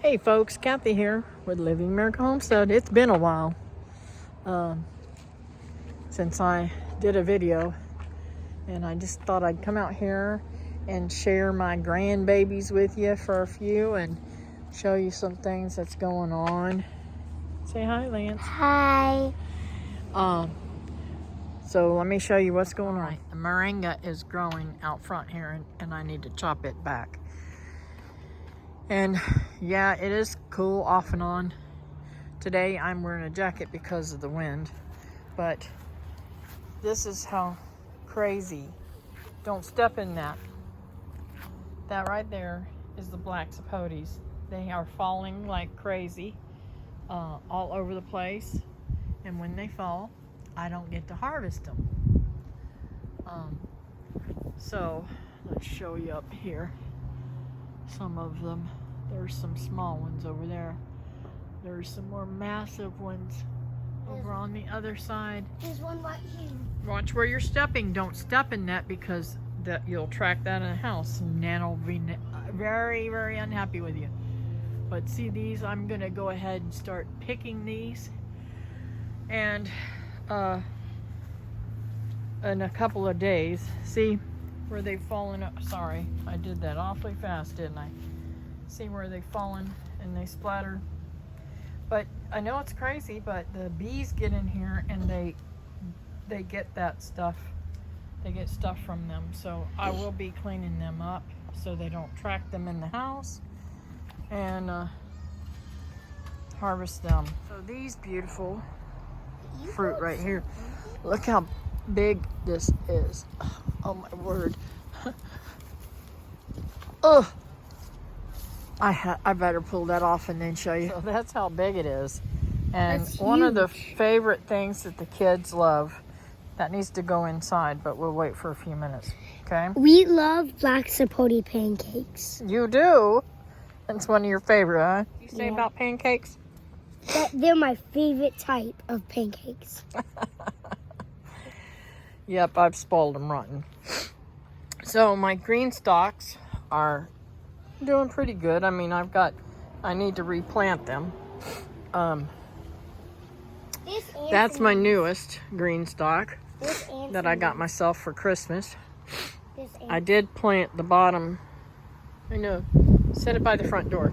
Hey folks, Kathy here with Living America Homestead. It's been a while since I did a video, and I just thought I'd come out here and share my grandbabies with you for a few and show you some things that's going on. Say hi, Lance. Hi. So let me show you what's going on. The moringa is growing out front here, and I need to chop it back. And yeah, it is cool off and on. Today I'm wearing a jacket because of the wind, but this is how crazy. Don't step in that. That right there is the black sapotes. They are falling like crazy all over the place, and when they fall, I don't get to harvest them. So let's show you up here some of them. There's some small ones over there. There's some more massive ones over on the other side. There's one right here. Watch where you're stepping. Don't step in that, because you'll track that in the house, and Nana will be very, very unhappy with you. But see these? I'm gonna go ahead and start picking these, and in a couple of days, see where they've fallen up. Sorry, I did that awfully fast, didn't I? See where they've fallen and they splattered. But I know it's crazy, but the bees get in here and they get that stuff. They get stuff from them. So I will be cleaning them up so they don't track them in the house and harvest them. So these beautiful fruit right here. Look how big this is. Oh my word. Oh, I better pull that off and then show you. So that's how big it is. And that's one of the favorite things that the kids love. That needs to go inside, but we'll wait for a few minutes. Okay? We love black sapote pancakes. You do? That's one of your favorite, huh? You say about pancakes? They're my favorite type of pancakes. Yep, I've spoiled them rotten. So my green stalks are doing pretty good. I mean, I need to replant them. That's my newest green stalk that I got myself for Christmas. I did plant the bottom. I know. Set it by the front door.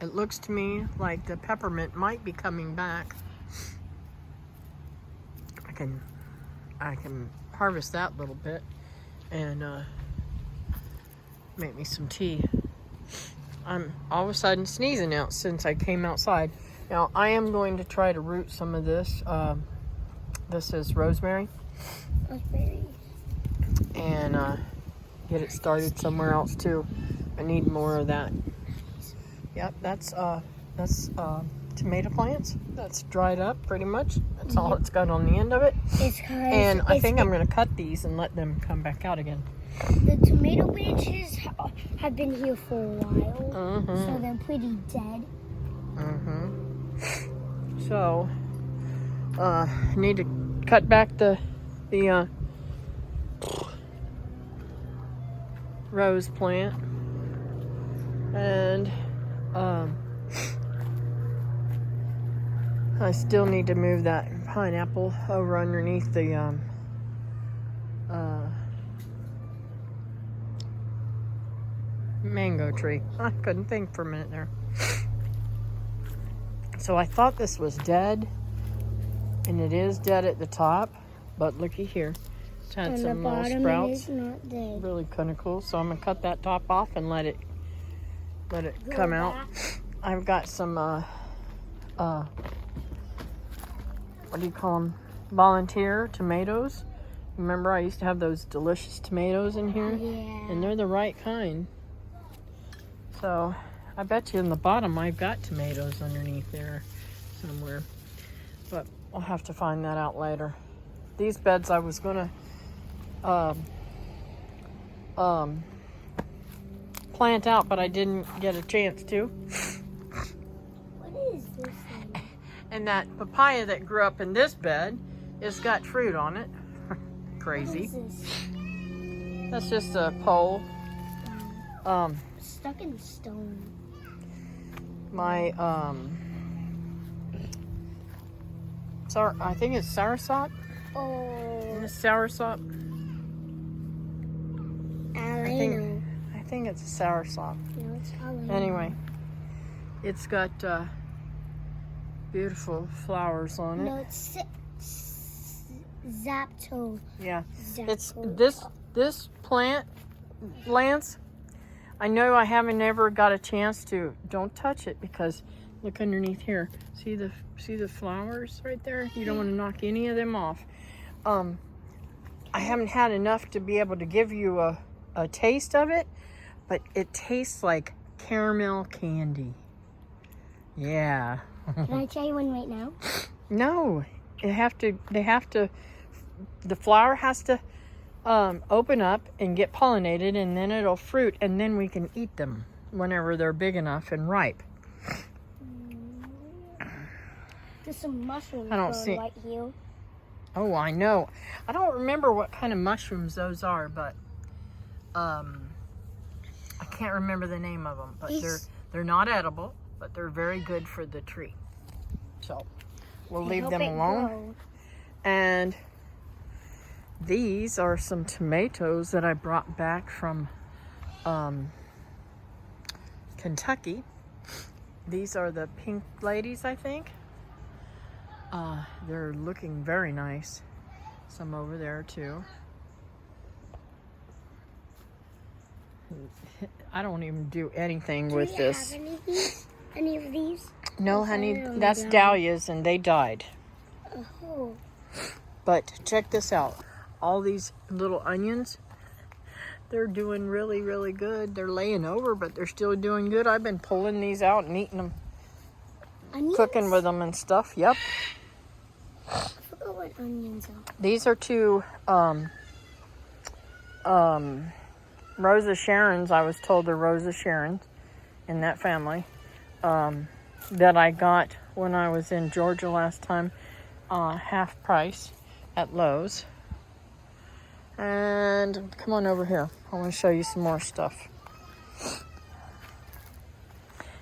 It looks to me like the peppermint might be coming back. I can harvest that little bit and make me some tea. I'm all of a sudden sneezing out since I came outside. Now I am going to try to root some of this. This is rosemary. Rosemary. And get it started somewhere else too. I need more of that. Yep, that's tomato plants. That's dried up pretty much. That's all it's got on the end of it. And I think I'm going to cut these and let them come back out again. The tomato branches have been here for a while, so they're pretty dead. So, need to cut back the rose plant, and I still need to move that pineapple over underneath the mango tree. I couldn't think for a minute there. So I thought this was dead, and it is dead at the top, but looky here. It's had some little sprouts. Not dead. Really kind of cool. So I'm gonna cut that top off and let it come out. I've got some what do you call them? Volunteer tomatoes. Remember, I used to have those delicious tomatoes in here? Yeah. And they're the right kind. So I bet you in the bottom I've got tomatoes underneath there somewhere. But I'll have to find that out later. These beds I was gonna plant out, but I didn't get a chance to. What is this thing? And that papaya that grew up in this bed has got fruit on it. Crazy. What is this? That's just a pole Stuck in stone. My I think it's soursop. Oh. Is it soursop? Alano. I think it's a soursop. No, it's alano. Anyway, it's got beautiful flowers on it. No, it's Zapto. Yeah, Zapto. it's this plant, Lance. I know I haven't ever got a chance to. Don't touch it because look underneath here. See the flowers right there? You don't want to knock any of them off. I haven't had enough to be able to give you a taste of it, but it tastes like caramel candy. Yeah. Can I try one right now? No, the flower has to open up and get pollinated, and then it'll fruit, and then we can eat them whenever they're big enough and ripe. There's some mushrooms I don't growing see- right here. Oh, I know. I don't remember what kind of mushrooms those are, but I can't remember the name of them. But they're not edible, but they're very good for the tree. So we'll leave them alone. Grow. And these are some tomatoes that I brought back from Kentucky. These are the pink ladies, I think. They're looking very nice. Some over there too. I don't even do anything with this. Do you have any of these? No, honey, that's dahlias and they died. Oh. But check this out. All these little onions, they're doing really, really good. They're laying over, but they're still doing good. I've been pulling these out and eating them, Onions? cooking with them and stuff. Yep. I forgot what onions are. These are two Rosa Sharons. I was told they're Rosa Sharons in that family that I got when I was in Georgia last time, half price at Lowe's. And come on over here. I want to show you some more stuff.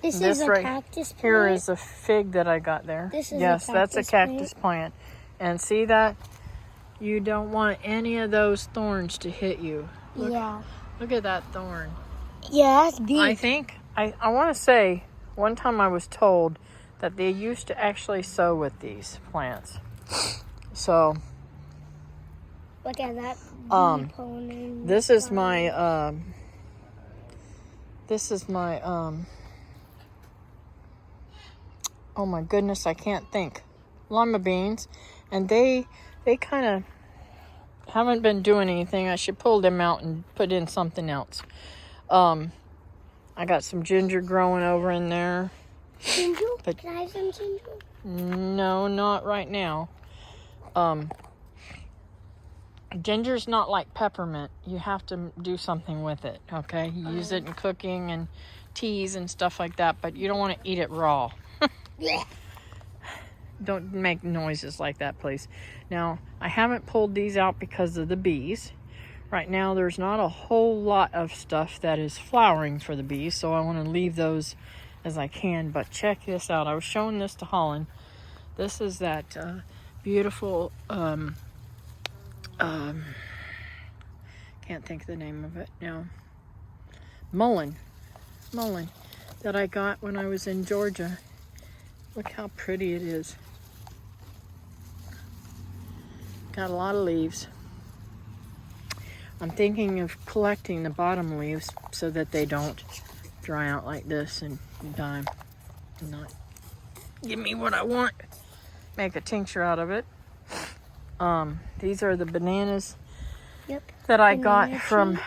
This This is a right cactus plant. Here is a fig that I got there. This is yes, a that's a cactus cactus plant. And see that? You don't want any of those thorns to hit you. Look, Yeah. look at that thorn. Yeah, that's big. I think, I want to say, one time I was told that they used to actually sow with these plants. So, Look at that. this is my, oh my goodness, I can't think. Lima beans. And they kind of haven't been doing anything. I should pull them out and put in something else. I got some ginger growing over in there. Ginger? But Can I have some ginger? no, not right now. Ginger's not like peppermint. You have to do something with it, okay? You use it in cooking and teas and stuff like that, but you don't want to eat it raw. Yeah. Don't make noises like that, please. Now, I haven't pulled these out because of the bees. Right now, there's not a whole lot of stuff that is flowering for the bees, so I want to leave those as I can. But check this out. I was showing this to Holland. This is that beautiful, can't think of the name of it now. Mullein that I got when I was in Georgia. Look how pretty it is. Got a lot of leaves. I'm thinking of collecting the bottom leaves so that they don't dry out like this and die and not give me what I want. Make a tincture out of it. These are the bananas that I got from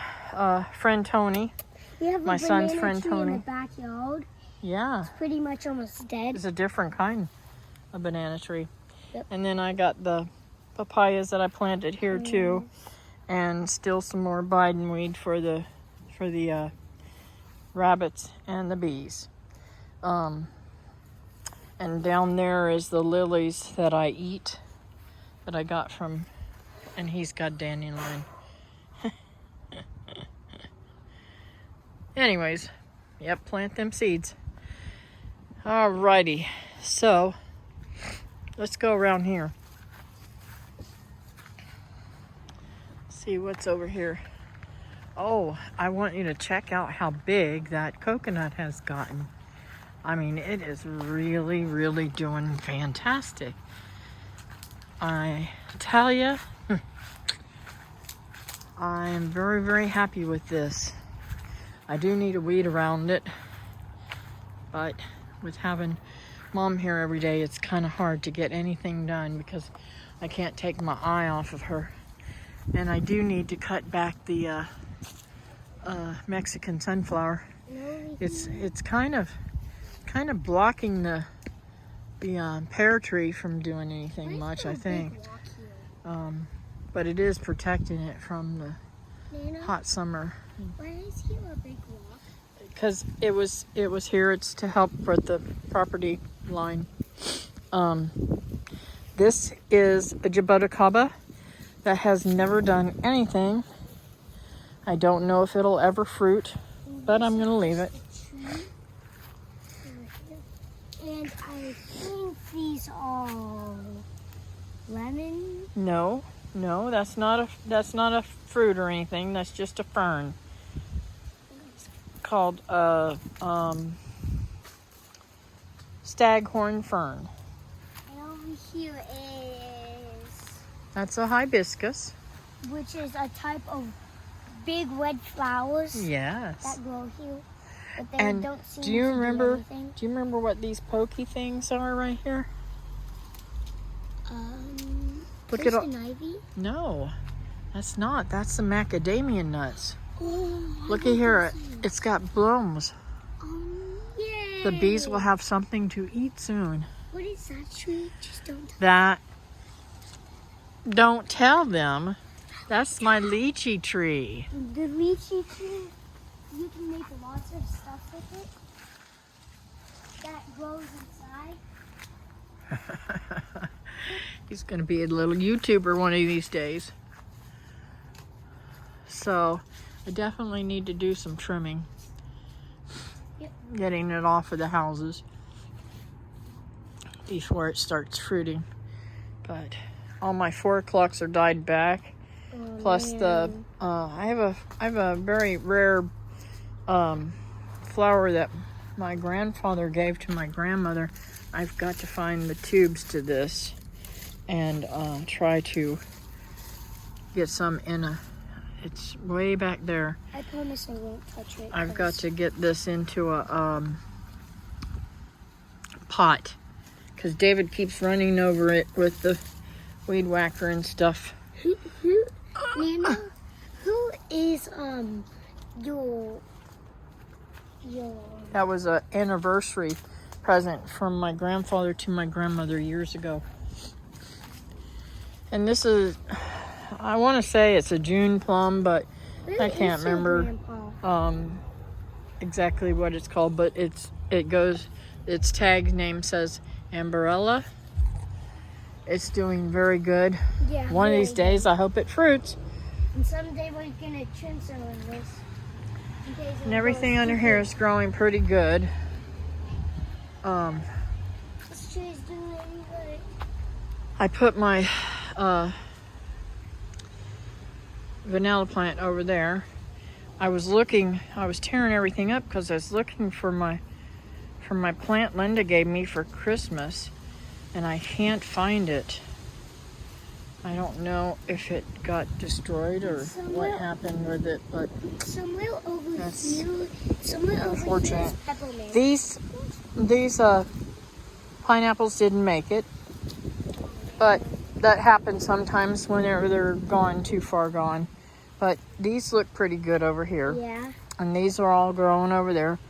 friend Tony. We have My a son's banana friend tree Tony. in the backyard. Yeah. It's pretty much almost dead. It's a different kind of banana tree. Yep. And then I got the papayas that I planted here too, and still some more bidenweed for the rabbits and the bees. And down there is the lilies that I eat, that I got from, and he's got dandelion. Anyways, yep, plant them seeds. Alrighty, so let's go around here. See what's over here. Oh, I want you to check out how big that coconut has gotten. I mean, it is really, really doing fantastic. I tell you, I am very, very happy with this. I do need a weed around it, but with having Mom here every day, it's kind of hard to get anything done because I can't take my eye off of her. And I do need to cut back the Mexican sunflower. It's kind of blocking the pear tree from doing anything much, I think. But it is protecting it from the hot summer. Why is here a big rock? Because it was here. It's to help with the property line. This is a jaboticaba that has never done anything. I don't know if it'll ever fruit, but I'm gonna leave it. And I think these are lemon. No, that's not a fruit or anything. That's just a fern. It's called staghorn fern. And over here is, That's a hibiscus. which is a type of big red flowers Yes. that grow here. But they And don't seem do you to remember? anything. Do you remember what these pokey things are right here? Look at all. Poison ivy. No, that's not. That's the macadamia nuts. Oh, Look at here. It's got blooms. yay! The bees will have something to eat soon. What is that tree? Just don't tell. That. Don't tell them. That's my lychee tree. The lychee tree, you can make lots of stuff with it that grows inside. He's going to be a little YouTuber one of these days. So, I definitely need to do some trimming. Yep. Getting it off of the houses before it starts fruiting. But all my 4 o'clocks are dyed back. Oh, Plus the I have a very rare flower that my grandfather gave to my grandmother. I've got to find the tubes to this and try to get some in a. It's way back there. I promise I won't touch it. I've got to get this into a pot because David keeps running over it with the weed whacker and stuff. Nana, who is your That was an anniversary present from my grandfather to my grandmother years ago. And this is, I want to say it's a June plum, but I can't remember exactly what it's called. But its tag name says Amberella. It's doing very good. Yeah. One of these days, I hope it fruits. And someday we're gonna trim some of this. And everything under here is growing pretty good. This tree's doing really good. I put my vanilla plant over there. I was tearing everything up because I was looking for my plant Linda gave me for Christmas, and I can't find it. I don't know if it got destroyed or what happened with it, but somewhere over that's here, somewhere over here unfortunate. is peppermint. These pineapples didn't make it, but that happens sometimes whenever they're gone too far gone. But these look pretty good over here. Yeah. And these are all growing over there.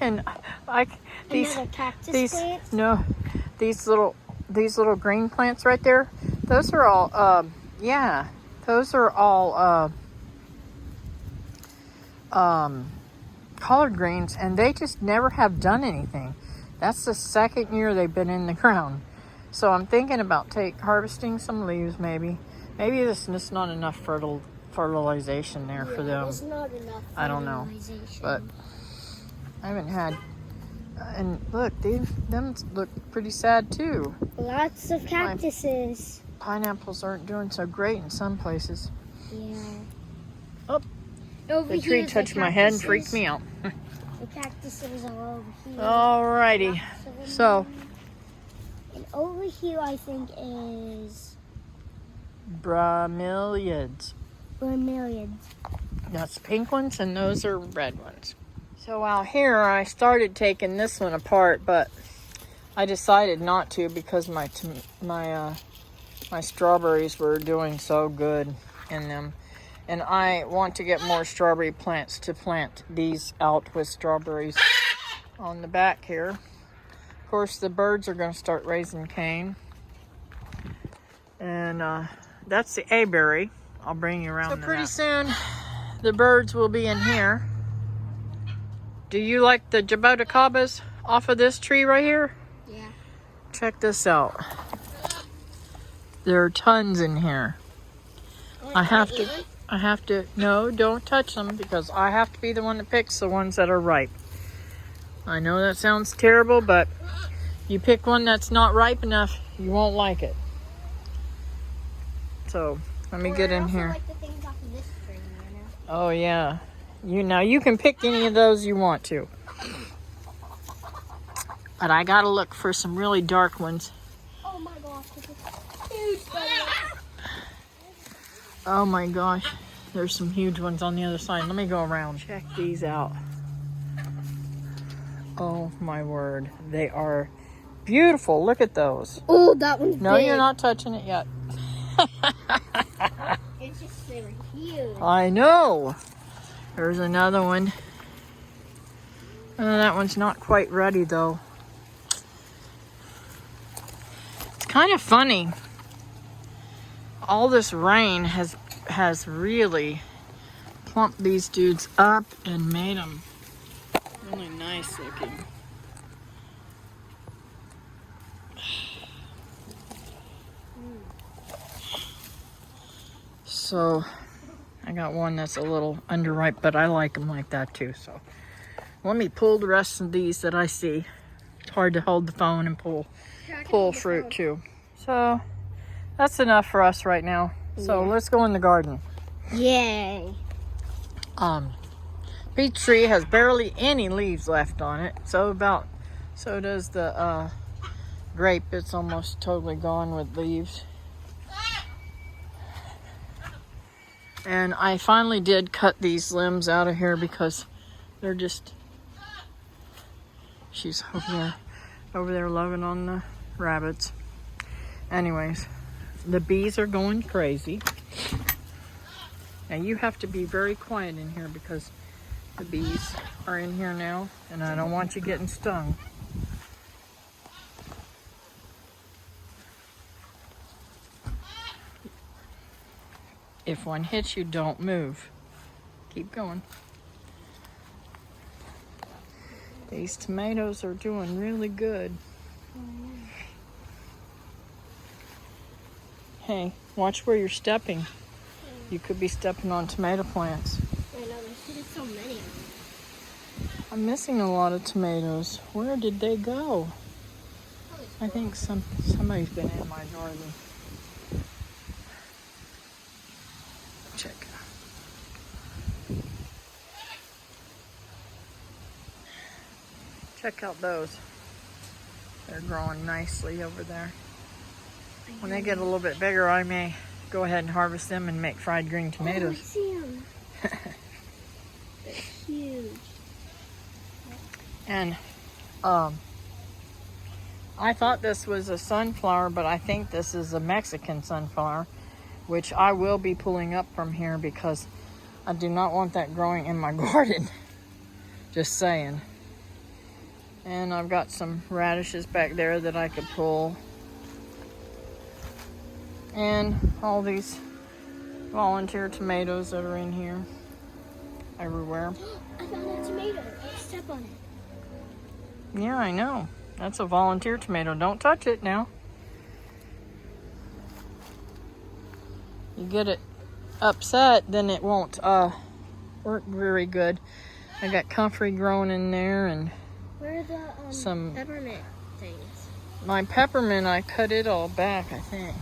And these plants? No, these little green plants right there, those are all collard greens, and they just never have done anything. That's the second year they've been in the ground. So I'm thinking about harvesting some leaves maybe. Maybe there's just not enough fertilization there for them. There's not enough I don't know, fertilization. but I haven't had. And look, them look pretty sad too. Lots of cactuses. Pineapples aren't doing so great in some places. Yeah. Oh, Over the tree here, touched my head and freaked me out. The cactuses are over here. Alrighty, so and over here I think is bromeliads. bromeliads. That's pink ones and those are red ones. So out here I started taking this one apart, but I decided not to because my strawberries were doing so good in them. And I want to get more strawberry plants to plant these out with strawberries on the back here. Of course, the birds are going to start raising cane. And that's the A-berry. I'll bring you around. So pretty soon, the birds will be in here. Do you like the jaboticabas off of this tree right here? Yeah. Check this out. There are tons in here. I have to, no, don't touch them because I have to be the one that picks the ones that are ripe. I know that sounds terrible, but you pick one that's not ripe enough, you won't like it. So, let me get in here. Like the things off of this tree, you know? Oh yeah. You can pick any of those you want to. But I gotta look for some really dark ones. Oh my gosh, this is huge. Oh my gosh. There's some huge ones on the other side. Let me go around. Check these out. Oh my word. They are beautiful. Look at those. Oh, that one's No, big. you're not touching it yet. It's just they were huge. I know. There's another one. That one's not quite ready though. It's kind of funny. All this rain has really plumped these dudes up and made them really nice looking. So I got one that's a little underripe, but I like them like that too. So let me pull the rest of these that I see. It's hard to hold the phone and pull fruit too. So that's enough for us right now. So let's go in the garden. Yay. Peach tree has barely any leaves left on it. So does the grape. It's almost totally gone with leaves. And I finally did cut these limbs out of here because they're just, she's over there loving on the rabbits. Anyways, the bees are going crazy. Now you have to be very quiet in here because the bees are in here now and I don't want you getting stung. If one hits you, don't move. Keep going. These tomatoes are doing really good. Hey, watch where you're stepping. You could be stepping on tomato plants. I know, there's so many of them. I'm missing a lot of tomatoes. Where did they go? I think somebody's been in my garden. Check. Check out those. They're growing nicely over there. When they get a little bit bigger, I may go ahead and harvest them and make fried green tomatoes. Oh, I see them. They're huge. And I thought this was a sunflower, but I think this is a Mexican sunflower, which I will be pulling up from here because I do not want that growing in my garden. Just saying. And I've got some radishes back there that I could pull. And all these volunteer tomatoes that are in here. Everywhere. I found a tomato. Let's step on it. Yeah, I know. That's a volunteer tomato. Don't touch it now. You get it upset, then it won't work very good. I got comfrey growing in there and Where are the some peppermint things? my peppermint. I cut it all back, I think.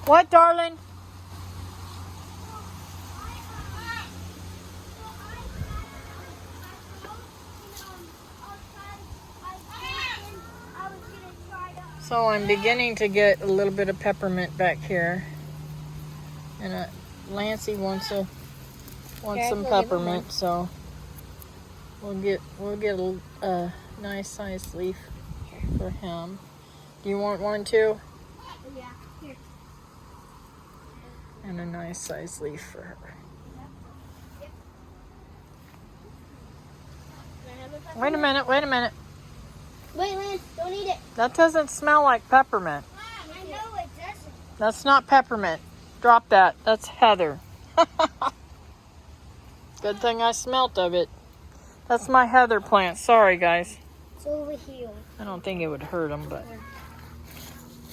What, darling? So I'm beginning to get a little bit of peppermint back here, and Lancey wants some peppermint, so we'll get a nice sized leaf for him. Do you want one too? Yeah, here. And a nice sized leaf for her. Wait a minute. Wait, Lance, don't eat it. That doesn't smell like peppermint. I know it doesn't. That's not peppermint. Drop that. That's heather. Good thing I smelt of it. That's my heather plant. Sorry, guys. It's over here. I don't think it would hurt them, but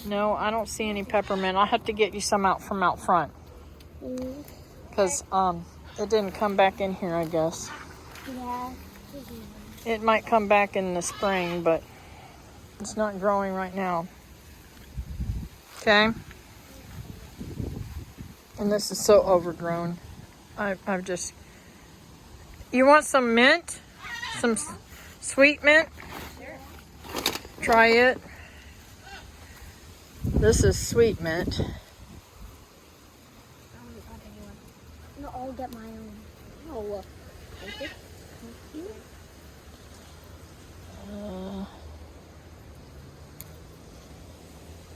no, I don't see any peppermint. I'll have to get you some from out front because it didn't come back in here, I guess. Yeah. It might come back in the spring, but it's not growing right now. Okay. And this is so overgrown. I've just... You want some mint? Some sweet mint? Try it. This is sweet mint. No, I'll get my own. Oh, thank you.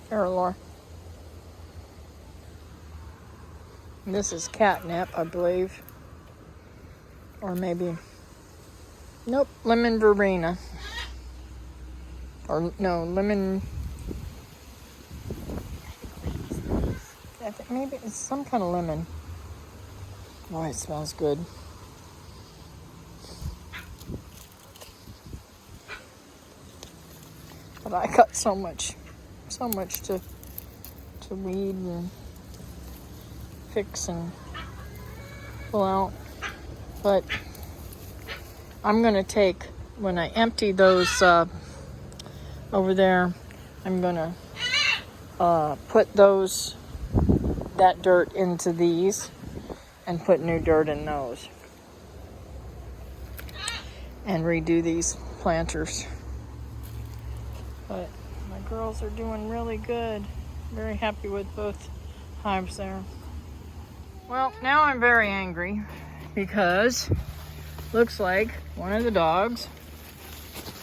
Here, Laura. This is catnip, I believe. Or maybe... Nope, lemon verbena. Or no, lemon... I think maybe it's some kind of lemon. Oh, it smells good. But I got so much to weed and fix and pull out. But I'm gonna take, when I empty those over there, I'm gonna put that dirt into these and put new dirt in those and redo these planters. But my girls are doing really good. Very happy with both hives there. Well, now I'm very angry because looks like one of the dogs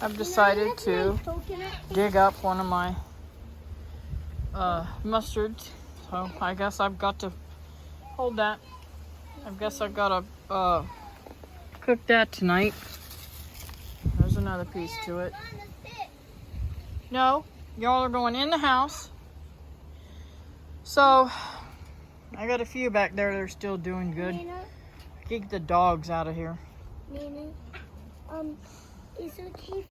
have decided to dig up one of my mustards. So I guess I've got to hold that. I guess I've got to cook that tonight. There's another piece to it. No, y'all are going in the house. So, I got a few back there that are still doing good. Nina, Keep the dogs out of here. Nina, is it okay